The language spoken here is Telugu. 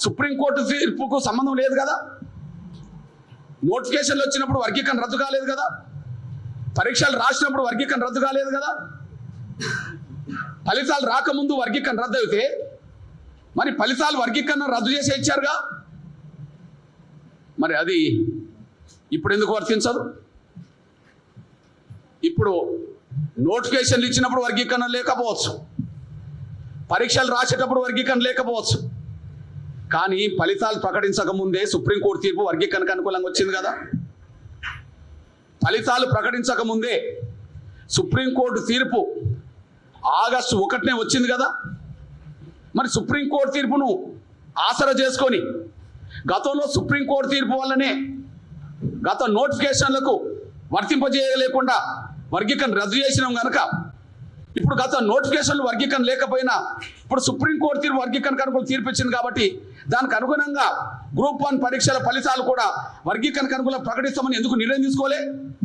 సుప్రీంకోర్టు తీర్పుకు సంబంధం లేదు కదా, నోటిఫికేషన్లు వచ్చినప్పుడు వర్గీకరణ రద్దు కాలేదు కదా, పరీక్షలు రాసినప్పుడు వర్గీకరణ రద్దు కాలేదు కదా, ఫలితాలు రాకముందు వర్గీకరణ రద్దు అయితే మరి ఫలితాలు వర్గీకరణ రద్దు చేసి ఇచ్చారుగా, మరి అది ఇప్పుడు ఎందుకు వర్తించదు? ఇప్పుడు నోటిఫికేషన్లు ఇచ్చినప్పుడు వర్గీకరణ లేకపోవచ్చు, పరీక్షలు రాసేటప్పుడు వర్గీకరణ లేకపోవచ్చు, కానీ ఫలితాలు ప్రకటించక ముందే సుప్రీంకోర్టు తీర్పు వర్గీకరణకు అనుకూలంగా వచ్చింది కదా. ఫలితాలు ప్రకటించక ముందే సుప్రీంకోర్టు తీర్పు ఆగస్టు 1నే వచ్చింది కదా. మరి సుప్రీంకోర్టు తీర్పును ఆసరా చేసుకొని గతంలో సుప్రీంకోర్టు తీర్పు వల్లనే గత నోటిఫికేషన్లకు వర్తింపజేయలేకుండా వర్గీకరణ రద్దు చేసినాం కనుక ఇప్పుడు గత నోటిఫికేషన్లు వర్గీకరణ లేకపోయినా ఇప్పుడు సుప్రీంకోర్టు తీర్పు వర్గీకరణకు అనుకూల తీర్పు ఇచ్చింది కాబట్టి దానికి అనుగుణంగా గ్రూప్ 1 పరీక్షల ఫలితాలు కూడా వర్గీకరణకు అనుకూలంగా ప్రకటిస్తామని ఎందుకు నిర్ణయం తీసుకోలే?